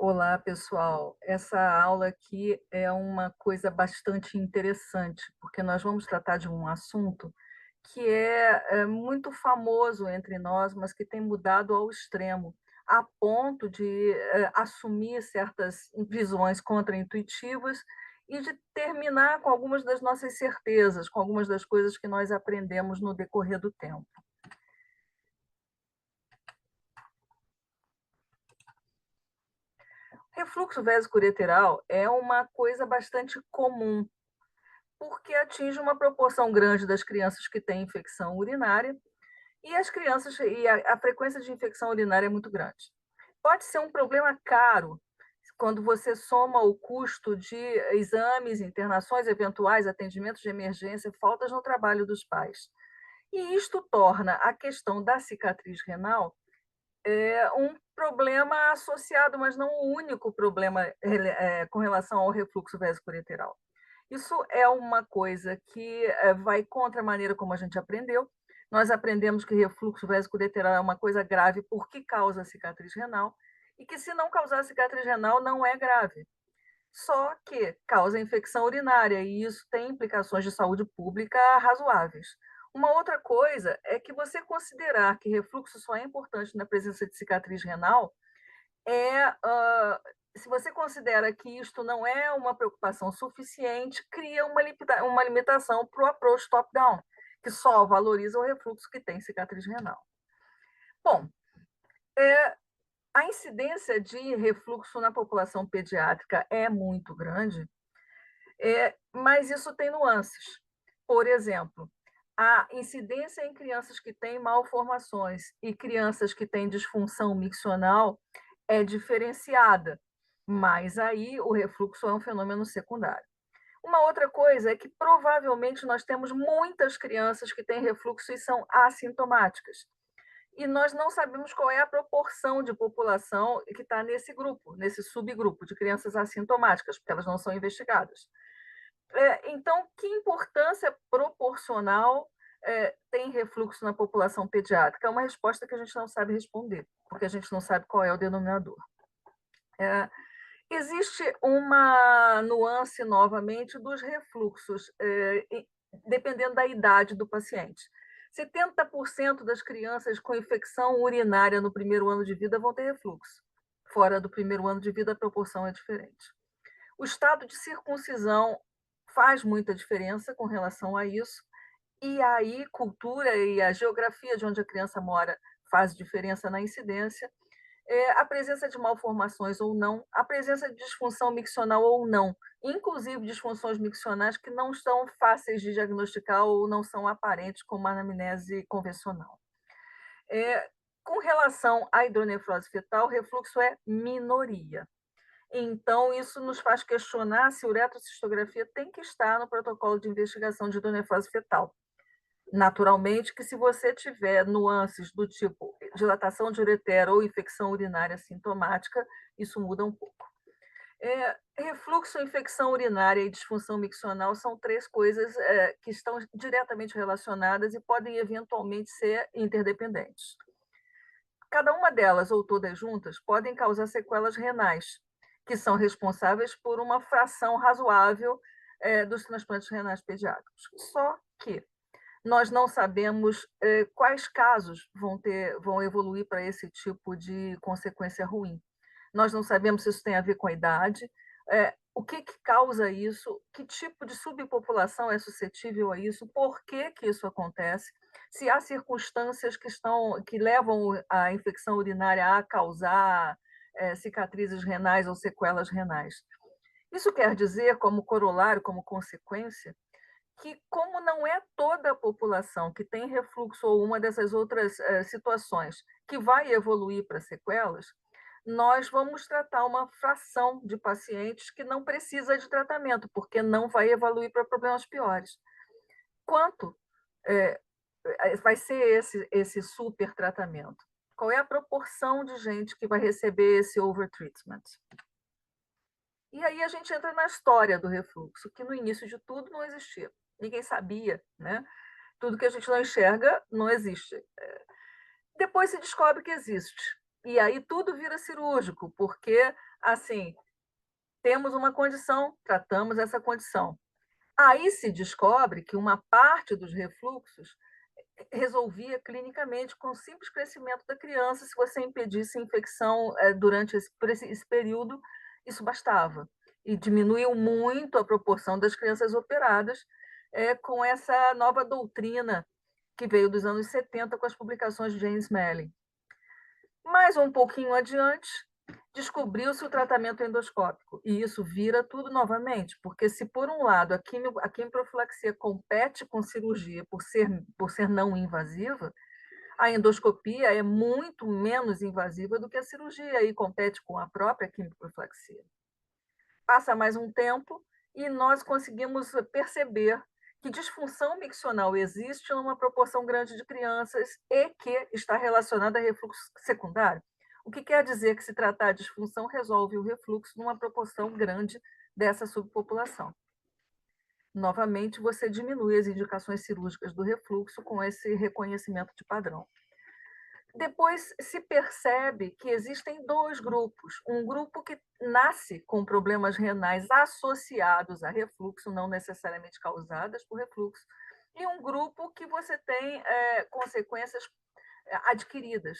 Olá, pessoal. Essa aula aqui é uma coisa bastante interessante, porque nós vamos tratar de um assunto que é muito famoso entre nós, mas que tem mudado ao extremo, a ponto de assumir certas visões contraintuitivas e de terminar com algumas das nossas certezas, com algumas das coisas que nós aprendemos no decorrer do tempo. Refluxo vesicoureteral é uma coisa bastante comum, porque atinge uma proporção grande das crianças que têm infecção urinária e as crianças e a frequência de infecção urinária é muito grande. Pode ser um problema caro quando você soma o custo de exames, internações eventuais, atendimentos de emergência, faltas no trabalho dos pais. E isto torna a questão da cicatriz renal um problema associado, mas não o único problema com relação ao refluxo vesicoureteral. Isso é uma coisa que vai contra a maneira como a gente aprendeu. Nós aprendemos que refluxo vesicoureteral é uma coisa grave porque causa cicatriz renal e que se não causar cicatriz renal não é grave. Só que causa infecção urinária e isso tem implicações de saúde pública razoáveis. Uma outra coisa é que você considerar que refluxo só é importante na presença de cicatriz renal se você considera que isto não é uma preocupação suficiente, cria uma limitação para o approach top-down, que só valoriza o refluxo que tem cicatriz renal. Bom, a incidência de refluxo na população pediátrica é muito grande, mas isso tem nuances. Por exemplo, a incidência em crianças que têm malformações e crianças que têm disfunção miccional é diferenciada, mas aí o refluxo é um fenômeno secundário. Uma outra coisa é que provavelmente nós temos muitas crianças que têm refluxo e são assintomáticas. E nós não sabemos qual é a proporção de população que está nesse grupo, nesse subgrupo de crianças assintomáticas, porque elas não são investigadas. Então, que importância proporcional tem refluxo na população pediátrica? É uma resposta que a gente não sabe responder, porque a gente não sabe qual é o denominador. Existe uma nuance, novamente, dos refluxos, dependendo da idade do paciente. 70% das crianças com infecção urinária no primeiro ano de vida vão ter refluxo. Fora do primeiro ano de vida, a proporção é diferente. O estado de circuncisão faz muita diferença com relação a isso, e aí cultura e a geografia de onde a criança mora faz diferença na incidência, a presença de malformações ou não, a presença de disfunção miccional ou não, inclusive disfunções miccionais que não são fáceis de diagnosticar ou não são aparentes como a anamnese convencional. Com relação à hidronefrose fetal, o refluxo é minoria. Então, isso nos faz questionar se a uretrocistografia tem que estar no protocolo de investigação de hidronefrose fetal. Naturalmente que se você tiver nuances do tipo dilatação de ureter ou infecção urinária sintomática, isso muda um pouco. Refluxo, infecção urinária e disfunção miccional são três coisas que estão diretamente relacionadas e podem eventualmente ser interdependentes. Cada uma delas, ou todas juntas, podem causar sequelas renais, que são responsáveis por uma fração razoável dos transplantes renais pediátricos. Só que nós não sabemos quais casos vão evoluir para esse tipo de consequência ruim. Nós não sabemos se isso tem a ver com a idade, o que causa isso, que tipo de subpopulação é suscetível a isso, por que isso acontece, se há circunstâncias que levam a infecção urinária a causar cicatrizes renais ou sequelas renais. Isso quer dizer, como corolário, como consequência, que como não é toda a população que tem refluxo ou uma dessas outras situações que vai evoluir para sequelas, nós vamos tratar uma fração de pacientes que não precisa de tratamento, porque não vai evoluir para problemas piores. Quanto vai ser esse super tratamento? Qual é a proporção de gente que vai receber esse overtreatment? E aí a gente entra na história do refluxo, que no início de tudo não existia. Ninguém sabia, né? Tudo que a gente não enxerga não existe. Depois se descobre que existe. E aí tudo vira cirúrgico, porque, assim, temos uma condição, tratamos essa condição. Aí se descobre que uma parte dos refluxos resolvia clinicamente com o simples crescimento da criança, se você impedisse a infecção durante esse período, isso bastava. E diminuiu muito a proporção das crianças operadas com essa nova doutrina que veio dos anos 70 com as publicações de James Melling. Mais um pouquinho adiante, descobriu-se o tratamento endoscópico, e isso vira tudo novamente, porque se por um lado a quimioprofilaxia compete com cirurgia por ser não invasiva, a endoscopia é muito menos invasiva do que a cirurgia e compete com a própria quimioprofilaxia. Passa mais um tempo e nós conseguimos perceber que disfunção miccional existe numa proporção grande de crianças e que está relacionada a refluxo secundário. O que quer dizer que se tratar de disfunção resolve o refluxo numa proporção grande dessa subpopulação. Novamente, você diminui as indicações cirúrgicas do refluxo com esse reconhecimento de padrão. Depois se percebe que existem dois grupos. Um grupo que nasce com problemas renais associados a refluxo, não necessariamente causadas por refluxo, e um grupo que você tem consequências adquiridas.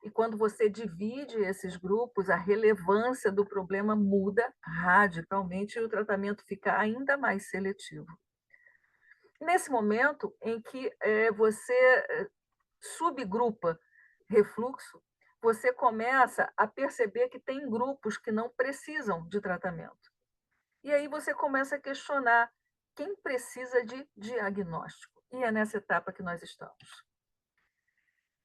E quando você divide esses grupos, a relevância do problema muda radicalmente e o tratamento fica ainda mais seletivo. Nesse momento em que você subgrupa refluxo, você começa a perceber que tem grupos que não precisam de tratamento. E aí você começa a questionar quem precisa de diagnóstico. E é nessa etapa que nós estamos.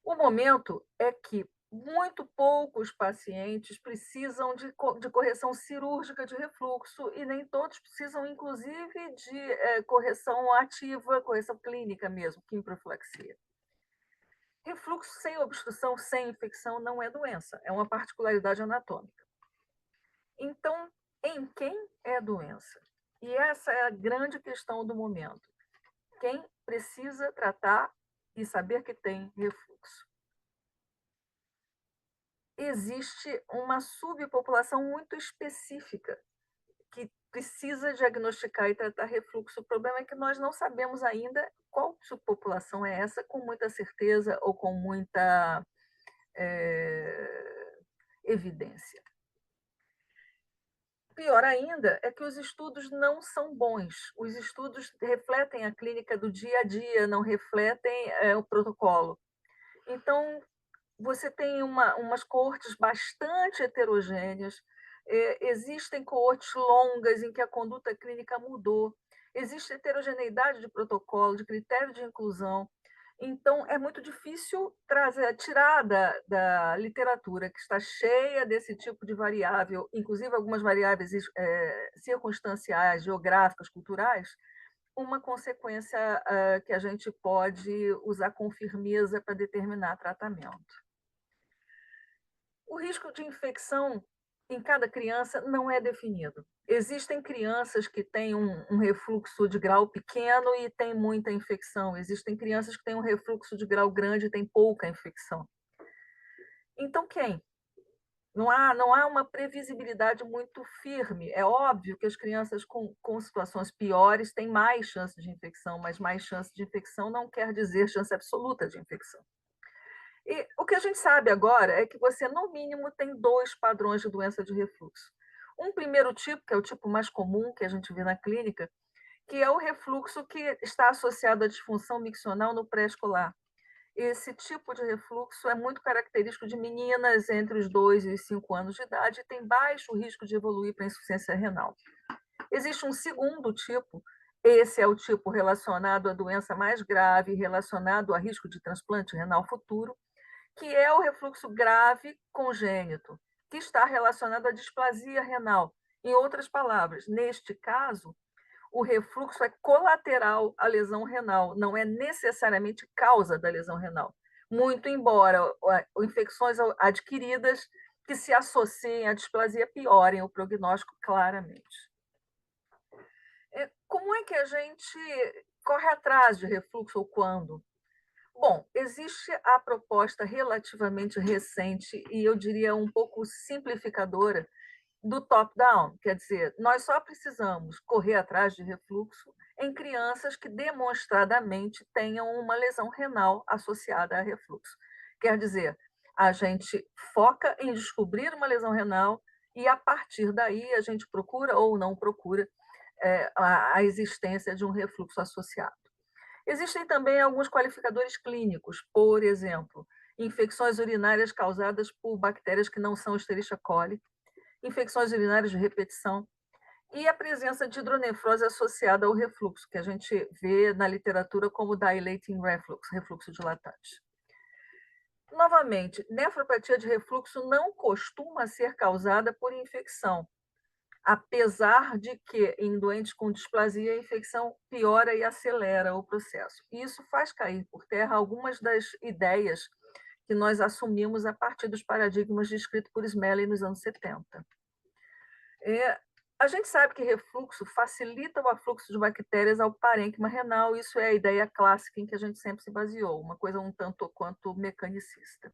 O momento é que muito poucos pacientes precisam de correção cirúrgica de refluxo e nem todos precisam, inclusive, de correção ativa, correção clínica mesmo, quimioprofilaxia. Refluxo sem obstrução, sem infecção, não é doença, é uma particularidade anatômica. Então, em quem é doença? E essa é a grande questão do momento. Quem precisa tratar e saber que tem refluxo? Existe uma subpopulação muito específica que precisa diagnosticar e tratar refluxo. O problema é que nós não sabemos ainda qual subpopulação é essa com muita certeza ou com muita evidência. Pior ainda é que os estudos não são bons. Os estudos refletem a clínica do dia a dia, não refletem o protocolo. Então, você tem umas coortes bastante heterogêneas, existem coortes longas em que a conduta clínica mudou, existe heterogeneidade de protocolo, de critério de inclusão. Então, é muito difícil tirar da literatura, que está cheia desse tipo de variável, inclusive algumas variáveis circunstanciais, geográficas, culturais, uma consequência que a gente pode usar com firmeza para determinar tratamento. O risco de infecção em cada criança não é definido. Existem crianças que têm um refluxo de grau pequeno e têm muita infecção. Existem crianças que têm um refluxo de grau grande e têm pouca infecção. Então, quem? Não há uma previsibilidade muito firme. É óbvio que as crianças com situações piores têm mais chance de infecção, mas mais chance de infecção não quer dizer chance absoluta de infecção. E o que a gente sabe agora é que você, no mínimo, tem dois padrões de doença de refluxo. Um primeiro tipo, que é o tipo mais comum que a gente vê na clínica, que é o refluxo que está associado à disfunção miccional no pré-escolar. Esse tipo de refluxo é muito característico de meninas entre os 2 e os 5 anos de idade e tem baixo risco de evoluir para insuficiência renal. Existe um segundo tipo, esse é o tipo relacionado à doença mais grave, relacionado a risco de transplante renal futuro, que é o refluxo grave congênito, que está relacionado à displasia renal. Em outras palavras, neste caso, o refluxo é colateral à lesão renal, não é necessariamente causa da lesão renal. Muito embora infecções adquiridas que se associem à displasia piorem o prognóstico claramente. Como é que a gente corre atrás de refluxo ou quando? Bom, existe a proposta relativamente recente e eu diria um pouco simplificadora do top-down, quer dizer, nós só precisamos correr atrás de refluxo em crianças que demonstradamente tenham uma lesão renal associada a refluxo. Quer dizer, a gente foca em descobrir uma lesão renal e, a partir daí, a gente procura ou não procura a existência de um refluxo associado. Existem também alguns qualificadores clínicos, por exemplo, infecções urinárias causadas por bactérias que não são Escherichia coli, infecções urinárias de repetição e a presença de hidronefrose associada ao refluxo, que a gente vê na literatura como dilating reflux, refluxo dilatante. Novamente, nefropatia de refluxo não costuma ser causada por infecção, apesar de que em doentes com displasia a infecção piora e acelera o processo. E isso faz cair por terra algumas das ideias que nós assumimos a partir dos paradigmas descritos por Smelly nos anos 70. A gente sabe que refluxo facilita o afluxo de bactérias ao parênquima renal, isso é a ideia clássica em que a gente sempre se baseou, uma coisa um tanto quanto mecanicista.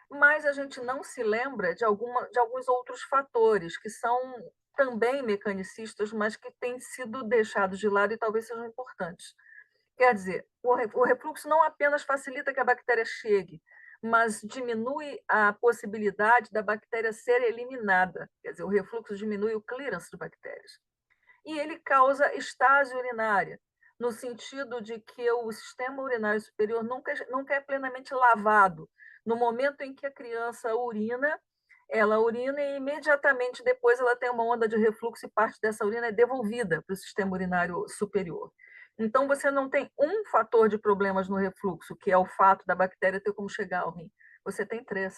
Mas a gente não se lembra de alguns outros fatores que são também mecanicistas, mas que têm sido deixados de lado e talvez sejam importantes. Quer dizer, o refluxo não apenas facilita que a bactéria chegue, mas diminui a possibilidade da bactéria ser eliminada. Quer dizer, o refluxo diminui o clearance de bactérias. E ele causa estase urinária, no sentido de que o sistema urinário superior nunca é plenamente lavado. No momento em que a criança urina, ela urina e imediatamente depois ela tem uma onda de refluxo e parte dessa urina é devolvida para o sistema urinário superior. Então, você não tem um fator de problemas no refluxo, que é o fato da bactéria ter como chegar ao rim. Você tem três,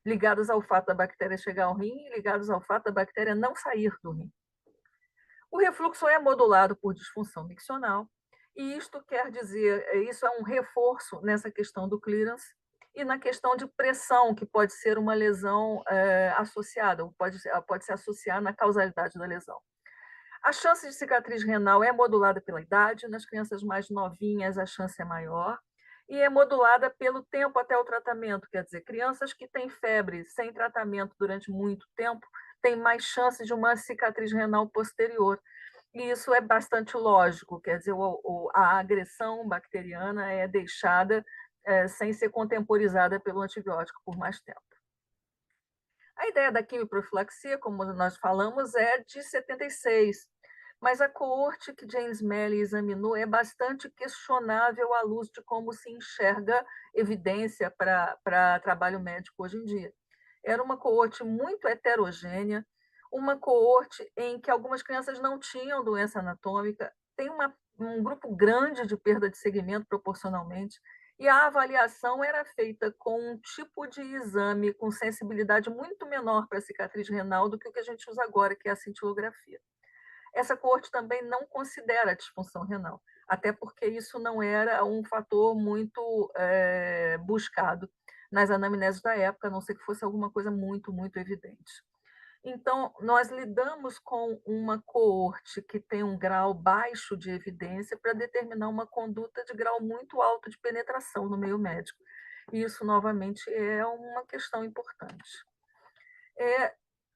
ligados ao fato da bactéria chegar ao rim e ligados ao fato da bactéria não sair do rim. O refluxo é modulado por disfunção miccional, e isto quer dizer, isso é um reforço nessa questão do clearance e na questão de pressão, que pode ser uma lesão associada, ou pode se associar na causalidade da lesão. A chance de cicatriz renal é modulada pela idade, nas crianças mais novinhas a chance é maior, e é modulada pelo tempo até o tratamento, quer dizer, crianças que têm febre sem tratamento durante muito tempo têm mais chances de uma cicatriz renal posterior. E isso é bastante lógico, quer dizer, a agressão bacteriana é deixada sem ser contemporizada pelo antibiótico por mais tempo. A ideia da quimioprofilaxia, como nós falamos, é de 76, mas a coorte que James Melley examinou é bastante questionável à luz de como se enxerga evidência para trabalho médico hoje em dia. Era uma coorte muito heterogênea, uma coorte em que algumas crianças não tinham doença anatômica, tem um grupo grande de perda de segmento proporcionalmente, e a avaliação era feita com um tipo de exame com sensibilidade muito menor para a cicatriz renal do que o que a gente usa agora, que é a cintilografia. Essa coorte também não considera a disfunção renal, até porque isso não era um fator muito buscado nas anamneses da época, a não ser que fosse alguma coisa muito, muito evidente. Então, nós lidamos com uma coorte que tem um grau baixo de evidência para determinar uma conduta de grau muito alto de penetração no meio médico. E isso, novamente, é uma questão importante.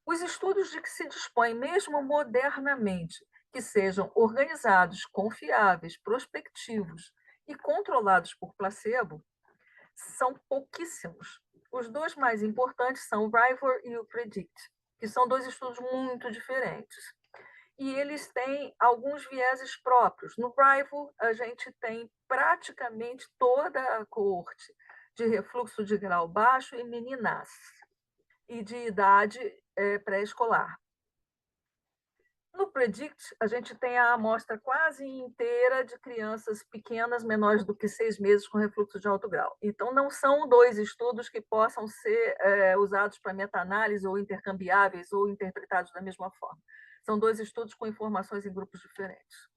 Os estudos de que se dispõe, mesmo modernamente, que sejam organizados, confiáveis, prospectivos e controlados por placebo, são pouquíssimos. Os dois mais importantes são o RIVOR e o PREDICT, que são dois estudos muito diferentes. E eles têm alguns vieses próprios. No RIVOR, a gente tem praticamente toda a coorte de refluxo de grau baixo e meninas, e de idade pré-escolar. No PREDICT, a gente tem a amostra quase inteira de crianças pequenas, menores do que 6 meses, com refluxo de alto grau. Então, não são dois estudos que possam ser usados para meta-análise ou intercambiáveis ou interpretados da mesma forma. São dois estudos com informações em grupos diferentes.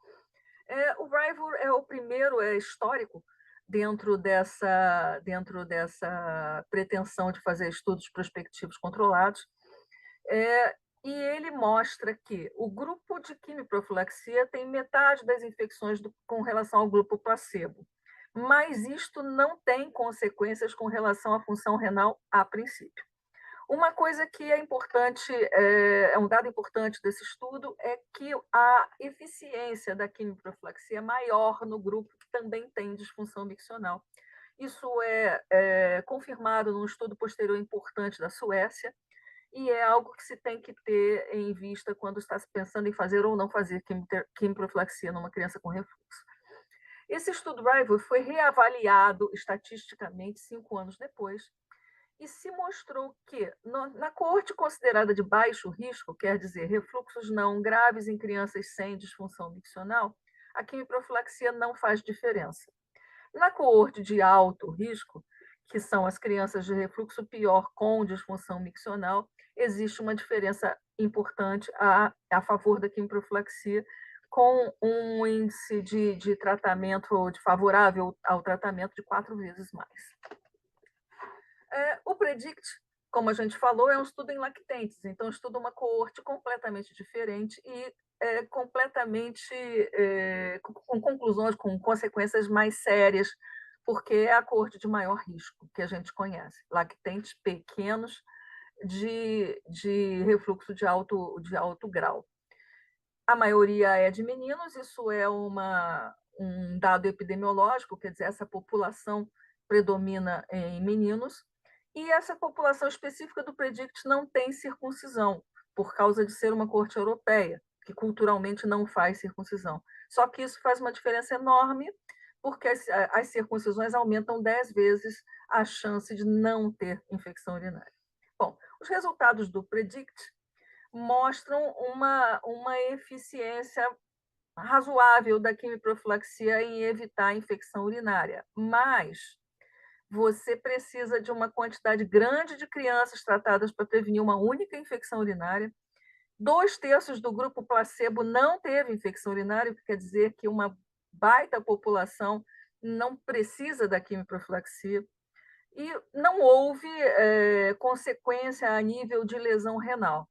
O RIVOR é o primeiro, é histórico, dentro dessa pretensão de fazer estudos prospectivos controlados. E ele mostra que o grupo de quimioprofilaxia tem metade das infecções com relação ao grupo placebo, mas isto não tem consequências com relação à função renal a princípio. Uma coisa que é importante, é um dado importante desse estudo, é que a eficiência da quimioprofilaxia é maior no grupo que também tem disfunção miccional. Isso é confirmado num estudo posterior importante da Suécia, e é algo que se tem que ter em vista quando está se pensando em fazer ou não fazer quimioprofilaxia numa criança com refluxo. Esse estudo Rival foi reavaliado estatisticamente 5 anos depois, e se mostrou que, na coorte considerada de baixo risco, quer dizer, refluxos não graves em crianças sem disfunção miccional, a quimioprofilaxia não faz diferença. Na coorte de alto risco, que são as crianças de refluxo pior com disfunção miccional, existe uma diferença importante a favor da quimioprofilaxia, com um índice de tratamento ou de favorável ao tratamento de 4 vezes mais. O PREDICT, como a gente falou, é um estudo em lactentes, então estuda uma coorte completamente diferente e completamente com conclusões, com consequências mais sérias, porque é a coorte de maior risco que a gente conhece, lactentes pequenos de refluxo de alto grau. A maioria é de meninos, isso é um dado epidemiológico, quer dizer, essa população predomina em meninos, e essa população específica do PREDICT não tem circuncisão, por causa de ser uma corte europeia, que culturalmente não faz circuncisão. Só que isso faz uma diferença enorme, porque as circuncisões aumentam 10 vezes a chance de não ter infecção urinária. Bom, os resultados do PREDICT mostram uma eficiência razoável da quimioprofilaxia em evitar a infecção urinária, mas você precisa de uma quantidade grande de crianças tratadas para prevenir uma única infecção urinária. 2/3 do grupo placebo não teve infecção urinária, o que quer dizer que uma baita população não precisa da quimioprofilaxia. E não houve consequência a nível de lesão renal.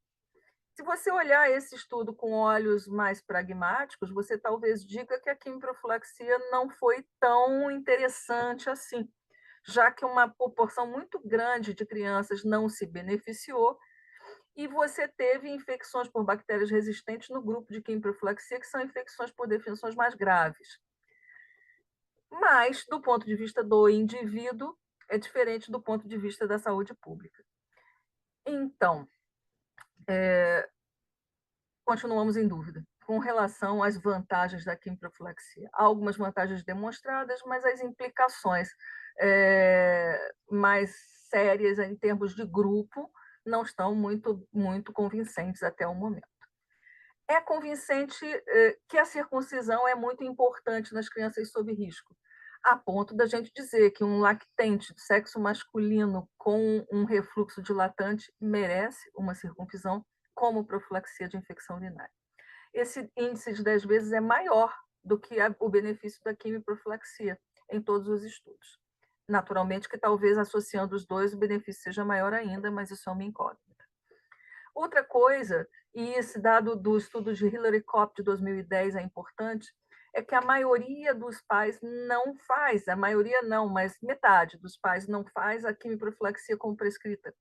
Se você olhar esse estudo com olhos mais pragmáticos, você talvez diga que a quimioprofilaxia não foi tão interessante assim, já que uma proporção muito grande de crianças não se beneficiou e você teve infecções por bactérias resistentes no grupo de quimioprofilaxia, que são infecções por definições mais graves. Mas, do ponto de vista do indivíduo, é diferente do ponto de vista da saúde pública. Então, continuamos em dúvida com relação às vantagens da quimioprofilaxia. Há algumas vantagens demonstradas, mas as implicações mais sérias em termos de grupo não estão muito convincentes até o momento. É convincente que a circuncisão é muito importante nas crianças sob risco, a ponto da gente dizer que um lactente de sexo masculino com um refluxo dilatante merece uma circuncisão como profilaxia de infecção urinária. Esse índice de 10 vezes é maior do que o benefício da quimioprofilaxia em todos os estudos. Naturalmente que talvez associando os dois o benefício seja maior ainda, mas isso é uma incógnita. Outra coisa, e esse dado do estudo de Hillary Kopp de 2010 é importante, é que a maioria dos pais não faz, a maioria não, mas metade dos pais não faz a quimioprofilaxia como prescrita.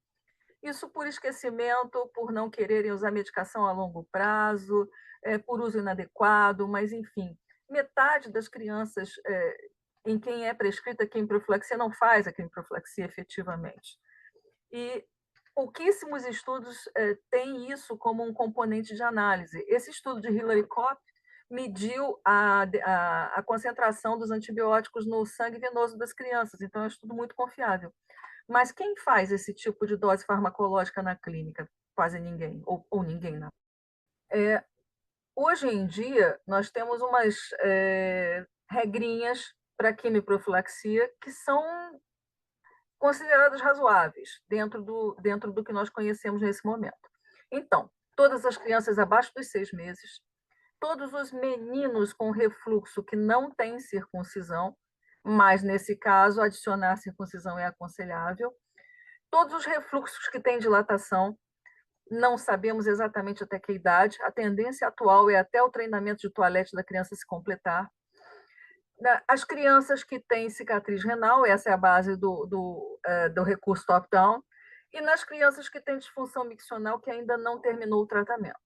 Isso por esquecimento, por não quererem usar medicação a longo prazo, por uso inadequado, mas, enfim, metade das crianças em quem é prescrita a quimioprofilaxia não faz a quimioprofilaxia efetivamente. E pouquíssimos estudos têm isso como um componente de análise. Esse estudo de Hillary Kopp mediu a concentração dos antibióticos no sangue venoso das crianças, então é um estudo muito confiável. Mas quem faz esse tipo de dose farmacológica na clínica? Quase ninguém, ou ninguém não. Hoje em dia, nós temos umas regrinhas para quimioprofilaxia que são consideradas razoáveis dentro do que nós conhecemos nesse momento. Então, todas as crianças abaixo dos 6 meses, todos os meninos com refluxo que não têm circuncisão, mas nesse caso adicionar circuncisão é aconselhável, todos os refluxos que têm dilatação, não sabemos exatamente até que idade, a tendência atual é até o treinamento de toalete da criança se completar. As crianças que têm cicatriz renal, essa é a base do recurso top-down, e nas crianças que têm disfunção miccional que ainda não terminou o tratamento.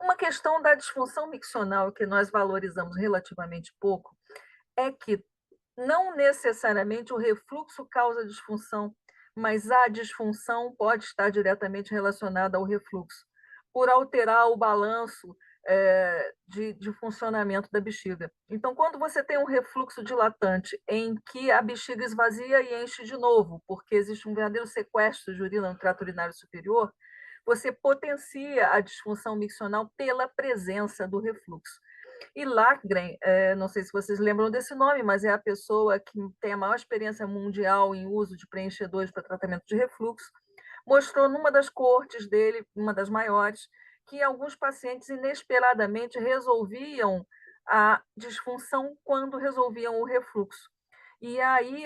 Uma questão da disfunção miccional que nós valorizamos relativamente pouco é que não necessariamente o refluxo causa disfunção, mas a disfunção pode estar diretamente relacionada ao refluxo, por alterar o balanço de funcionamento da bexiga. Então, quando você tem um refluxo dilatante em que a bexiga esvazia e enche de novo, porque existe um verdadeiro sequestro de urina no trato urinário superior, você potencia a disfunção miccional pela presença do refluxo. E Lachgren, não sei se vocês lembram desse nome, mas é a pessoa que tem a maior experiência mundial em uso de preenchedores para tratamento de refluxo, mostrou numa das coortes dele, uma das maiores, que alguns pacientes inesperadamente resolviam a disfunção quando resolviam o refluxo. E aí,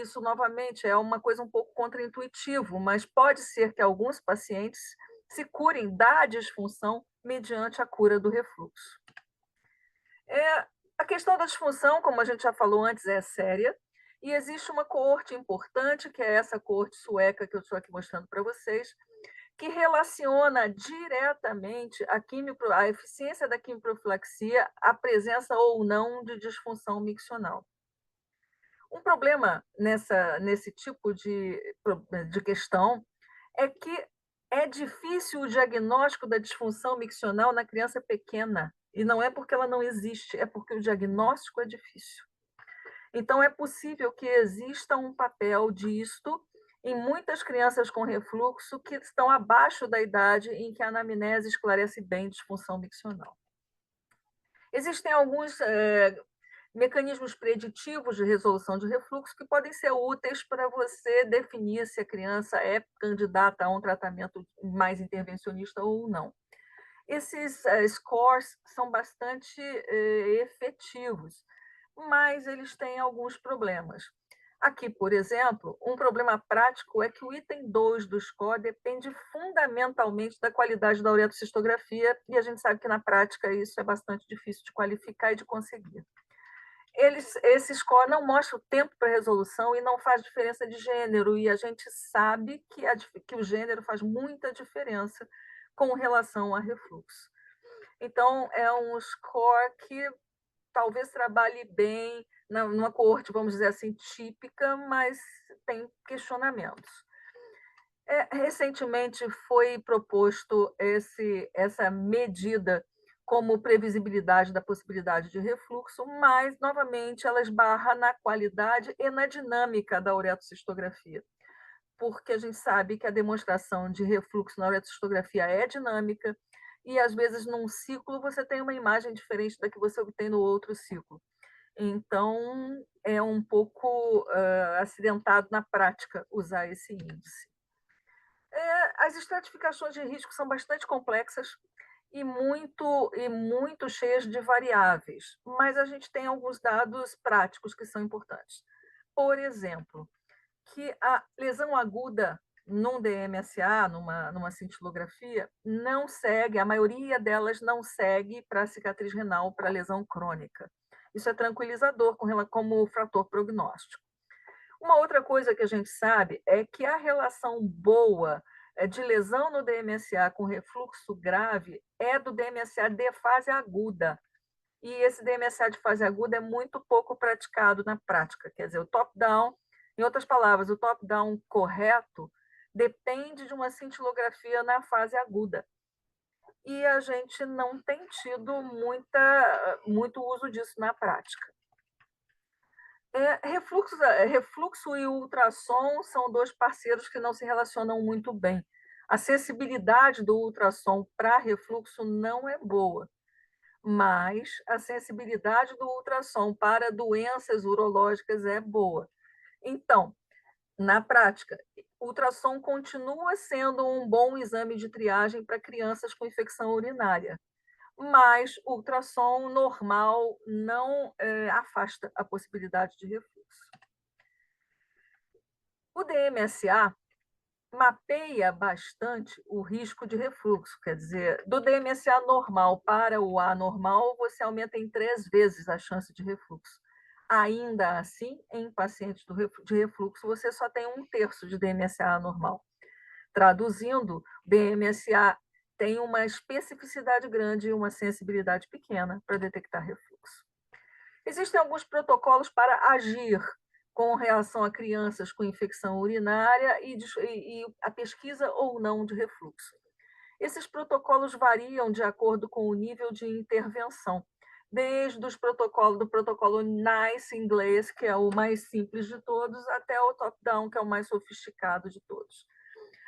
isso novamente é uma coisa um pouco contraintuitivo, mas pode ser que alguns pacientes se curem da disfunção mediante a cura do refluxo. A questão da disfunção, como a gente já falou antes, é séria, e existe uma coorte importante, que é essa coorte sueca que eu estou aqui mostrando para vocês, que relaciona diretamente a eficiência da quimioprofilaxia à presença ou não de disfunção miccional. Um problema nesse tipo de questão é que é difícil o diagnóstico da disfunção miccional na criança pequena. E não é porque ela não existe, é porque o diagnóstico é difícil. Então, é possível que exista um papel disto em muitas crianças com refluxo que estão abaixo da idade em que a anamnese esclarece bem disfunção miccional. Existem alguns mecanismos preditivos de resolução de refluxo que podem ser úteis para você definir se a criança é candidata a um tratamento mais intervencionista ou não. Esses scores são bastante efetivos, mas eles têm alguns problemas. Aqui, por exemplo, um problema prático é que o item 2 do score depende fundamentalmente da qualidade da uretocistografia, e a gente sabe que na prática isso é bastante difícil de qualificar e de conseguir. Esse score não mostra o tempo para resolução e não faz diferença de gênero, e a gente sabe que o gênero faz muita diferença com relação a refluxo. Então, é um score que talvez trabalhe bem numa coorte, vamos dizer assim, típica, mas tem questionamentos. Recentemente foi proposto essa medida como previsibilidade da possibilidade de refluxo, mas, novamente, ela esbarra na qualidade e na dinâmica da uretocistografia, porque a gente sabe que a demonstração de refluxo na uretocistografia é dinâmica e, às vezes, num ciclo, você tem uma imagem diferente da que você obtém no outro ciclo. Então, é um pouco acidentado na prática usar esse índice. As estratificações de risco são bastante complexas e muito cheias de variáveis, mas a gente tem alguns dados práticos que são importantes. Por exemplo, que a lesão aguda num DMSA, numa cintilografia, não segue, a maioria delas não segue para a cicatriz renal, para a lesão crônica. Isso é tranquilizador como fator prognóstico. Uma outra coisa que a gente sabe é que a relação boa de lesão no DMSA com refluxo grave é do DMSA de fase aguda. E esse DMSA de fase aguda é muito pouco praticado na prática. Quer dizer, o top-down, em outras palavras, o top-down correto depende de uma cintilografia na fase aguda. E a gente não tem tido muito uso disso na prática. Refluxo e ultrassom são dois parceiros que não se relacionam muito bem. A sensibilidade do ultrassom para refluxo não é boa, mas a sensibilidade do ultrassom para doenças urológicas é boa. Então, na prática, o ultrassom continua sendo um bom exame de triagem para crianças com infecção urinária, mas o ultrassom normal não afasta a possibilidade de refluxo. O DMSA mapeia bastante o risco de refluxo, quer dizer, do DMSA normal para o anormal, você aumenta em 3 vezes a chance de refluxo. Ainda assim, em pacientes de refluxo, você só tem 1/3 de DMSA anormal. Traduzindo, DMSA tem uma especificidade grande e uma sensibilidade pequena para detectar refluxo. Existem alguns protocolos para agir com relação a crianças com infecção urinária e a pesquisa ou não de refluxo. Esses protocolos variam de acordo com o nível de intervenção, desde do protocolo NICE inglês, que é o mais simples de todos, até o top-down, que é o mais sofisticado de todos.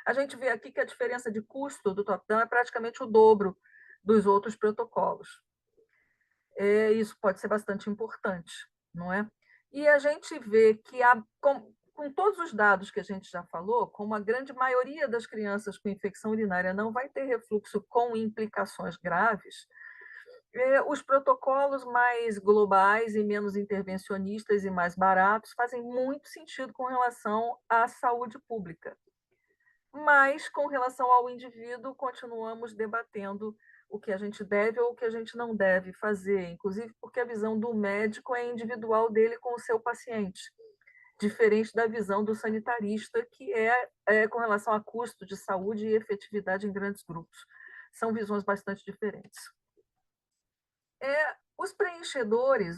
A gente vê aqui que a diferença de custo do top-down é praticamente o dobro dos outros protocolos. Isso pode ser bastante importante, não é? E a gente vê que, com todos os dados que a gente já falou, como a grande maioria das crianças com infecção urinária não vai ter refluxo com implicações graves, os protocolos mais globais e menos intervencionistas e mais baratos fazem muito sentido com relação à saúde pública. Mas, com relação ao indivíduo, continuamos debatendo o que a gente deve ou o que a gente não deve fazer, inclusive porque a visão do médico é individual dele com o seu paciente, diferente da visão do sanitarista, que é com relação a custo de saúde e efetividade em grandes grupos. São visões bastante diferentes. Os preenchedores,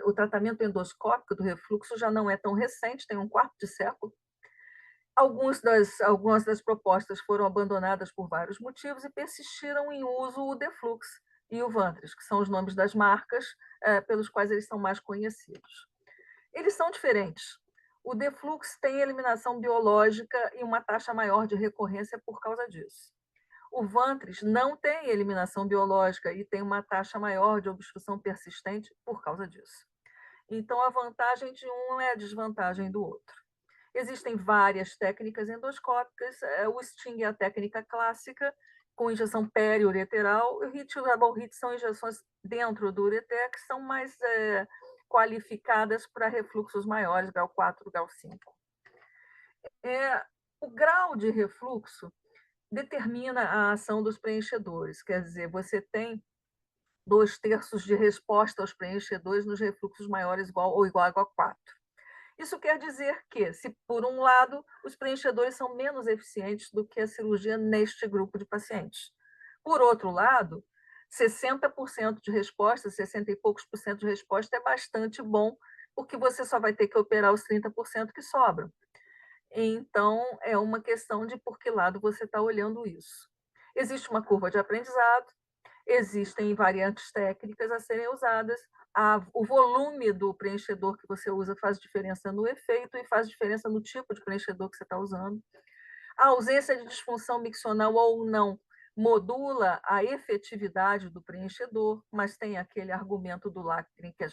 o tratamento endoscópico do refluxo já não é tão recente, tem um quarto de século. Algumas das propostas foram abandonadas por vários motivos e persistiram em uso o Deflux e o Vantris, que são os nomes das marcas pelos quais eles são mais conhecidos. Eles são diferentes. O Deflux tem eliminação biológica e uma taxa maior de recorrência por causa disso. O Vantris não tem eliminação biológica e tem uma taxa maior de obstrução persistente por causa disso. Então, a vantagem de um é a desvantagem do outro. Existem várias técnicas endoscópicas. O Sting é a técnica clássica, com injeção periureteral. O HIT e o Double HIT são injeções dentro do ureter, que são mais qualificadas para refluxos maiores, grau 4, grau 5. O grau de refluxo determina a ação dos preenchedores, quer dizer, você tem 2/3 de resposta aos preenchedores nos refluxos maiores ou igual a 4. Isso quer dizer que, se por um lado, os preenchedores são menos eficientes do que a cirurgia neste grupo de pacientes. Por outro lado, 60% de resposta, 60 e poucos por cento de resposta é bastante bom, porque você só vai ter que operar os 30% que sobram. Então, é uma questão de por que lado você está olhando isso. Existe uma curva de aprendizado, existem variantes técnicas a serem usadas, o volume do preenchedor que você usa faz diferença no efeito e faz diferença no tipo de preenchedor que você está usando. A ausência de disfunção miccional ou não modula a efetividade do preenchedor, mas tem aquele argumento do Lactrin que a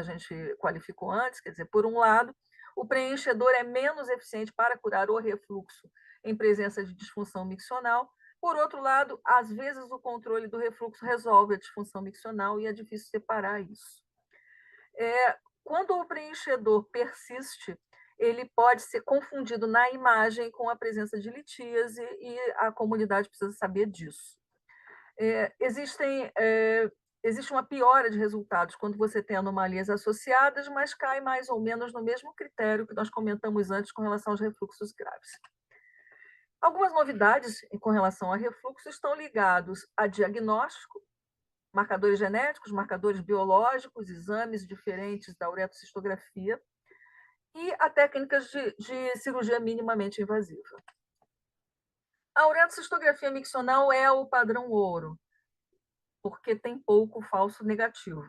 gente qualificou antes, quer dizer, por um lado, o preenchedor é menos eficiente para curar o refluxo em presença de disfunção miccional. Por outro lado, às vezes o controle do refluxo resolve a disfunção miccional e é difícil separar isso. Quando o preenchedor persiste, ele pode ser confundido na imagem com a presença de litíase e a comunidade precisa saber disso. Existe uma piora de resultados quando você tem anomalias associadas, mas cai mais ou menos no mesmo critério que nós comentamos antes com relação aos refluxos graves. Algumas novidades com relação a refluxo estão ligados a diagnóstico, marcadores genéticos, marcadores biológicos, exames diferentes da uretocistografia e a técnicas de cirurgia minimamente invasiva. A uretocistografia miccional é o padrão ouro, porque tem pouco falso negativo.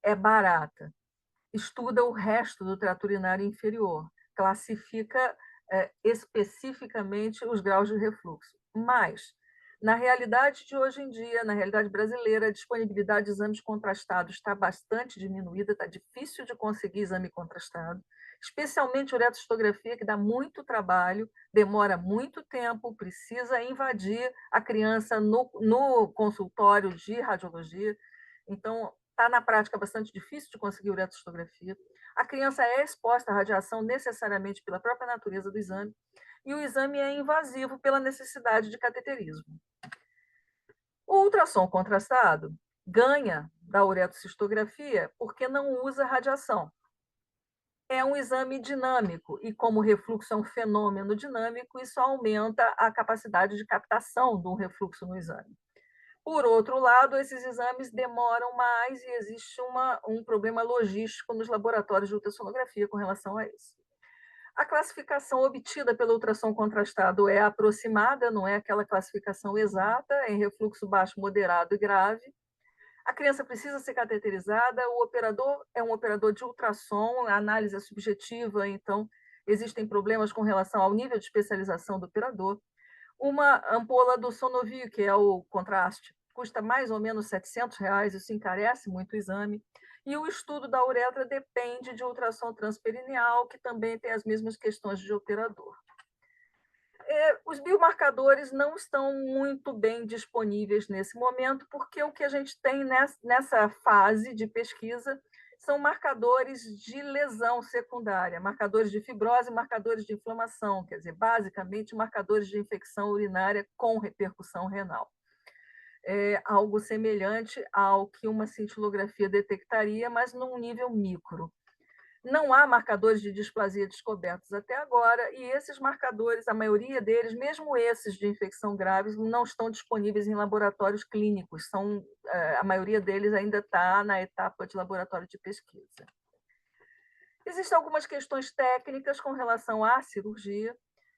É barata, estuda o resto do trato urinário inferior, classifica especificamente os graus de refluxo. Mas, na realidade de hoje em dia, na realidade brasileira, a disponibilidade de exames contrastados está bastante diminuída, está difícil de conseguir exame contrastado, especialmente uretocistografia, que dá muito trabalho, demora muito tempo, precisa invadir a criança no consultório de radiologia. Então, está na prática bastante difícil de conseguir uretocistografia. A criança é exposta à radiação necessariamente pela própria natureza do exame. e o exame é invasivo pela necessidade de cateterismo. O ultrassom contrastado ganha da uretocistografia porque não usa radiação. É um exame dinâmico e, como o refluxo é um fenômeno dinâmico, isso aumenta a capacidade de captação do refluxo no exame. Por outro lado, esses exames demoram mais e existe um problema logístico nos laboratórios de ultrassonografia com relação a isso. A classificação obtida pelo ultrassom contrastado é aproximada, não é aquela classificação exata, em refluxo baixo, moderado e grave. A criança precisa ser cateterizada, o operador é um operador de ultrassom, a análise é subjetiva, então existem problemas com relação ao nível de especialização do operador. Uma ampola do Sonovio, que é o contraste, custa mais ou menos R$ 700, isso encarece muito o exame. E o estudo da uretra depende de ultrassom transperineal, que também tem as mesmas questões de operador. Os biomarcadores não estão muito bem disponíveis nesse momento, porque o que a gente tem nessa fase de pesquisa são marcadores de lesão secundária, marcadores de fibrose, marcadores de inflamação, quer dizer, basicamente marcadores de infecção urinária com repercussão renal. É algo semelhante ao que uma cintilografia detectaria, mas num nível micro. Não há marcadores de displasia descobertos até agora, e esses marcadores, a maioria deles, mesmo esses de infecção grave, não estão disponíveis em laboratórios clínicos. A maioria deles ainda está na etapa de laboratório de pesquisa. Existem algumas questões técnicas com relação à cirurgia,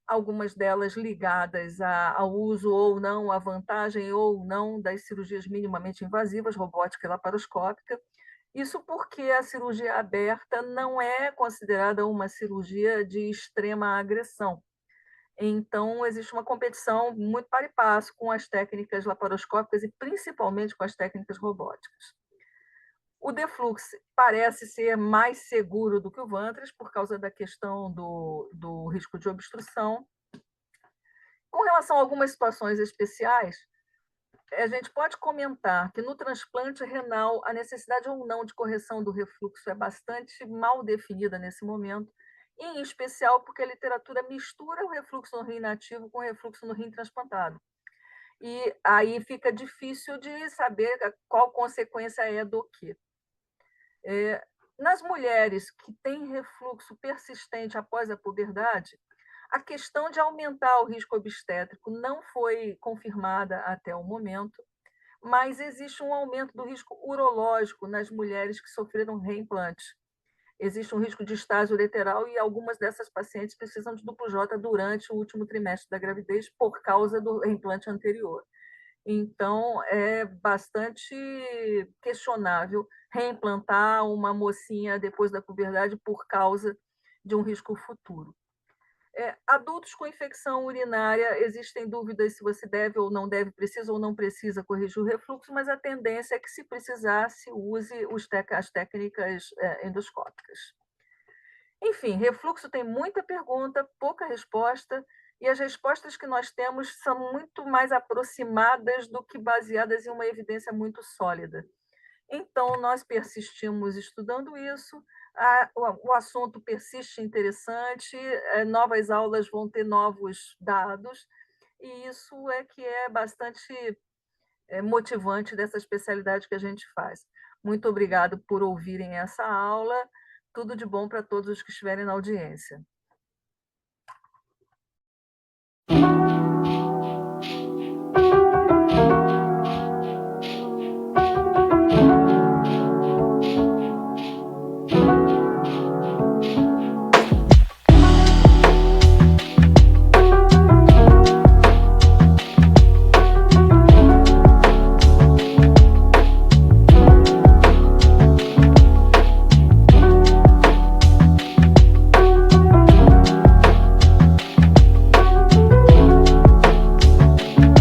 algumas delas ligadas ao uso ou não, à vantagem ou não das cirurgias minimamente invasivas, robótica e laparoscópica. Isso porque a cirurgia aberta não é considerada uma cirurgia de extrema agressão. Então, existe uma competição muito par e passo com as técnicas laparoscópicas e principalmente com as técnicas robóticas. O Deflux parece ser mais seguro do que o Vantras por causa da questão do risco de obstrução. Com relação a algumas situações especiais, a gente pode comentar que no transplante renal a necessidade ou não de correção do refluxo é bastante mal definida nesse momento, em especial porque a literatura mistura o refluxo no rim nativo com o refluxo no rim transplantado. E aí fica difícil de saber qual consequência é do quê. Nas mulheres que têm refluxo persistente após a puberdade, a questão de aumentar o risco obstétrico não foi confirmada até o momento, mas existe um aumento do risco urológico nas mulheres que sofreram reimplante. Existe um risco de estágio ureteral e algumas dessas pacientes precisam de duplo J durante o último trimestre da gravidez por causa do reimplante anterior. Então, é bastante questionável reimplantar uma mocinha depois da puberdade por causa de um risco futuro. Adultos com infecção urinária, existem dúvidas se você deve ou não deve, precisa ou não precisa corrigir o refluxo, mas a tendência é que, se precisar, se use as técnicas endoscópicas. Enfim, refluxo tem muita pergunta, pouca resposta, e as respostas que nós temos são muito mais aproximadas do que baseadas em uma evidência muito sólida. Então, nós persistimos estudando isso, o assunto persiste interessante, novas aulas vão ter novos dados, e isso é que é bastante motivante dessa especialidade que a gente faz. Muito obrigado por ouvirem essa aula, tudo de bom para todos os que estiverem na audiência.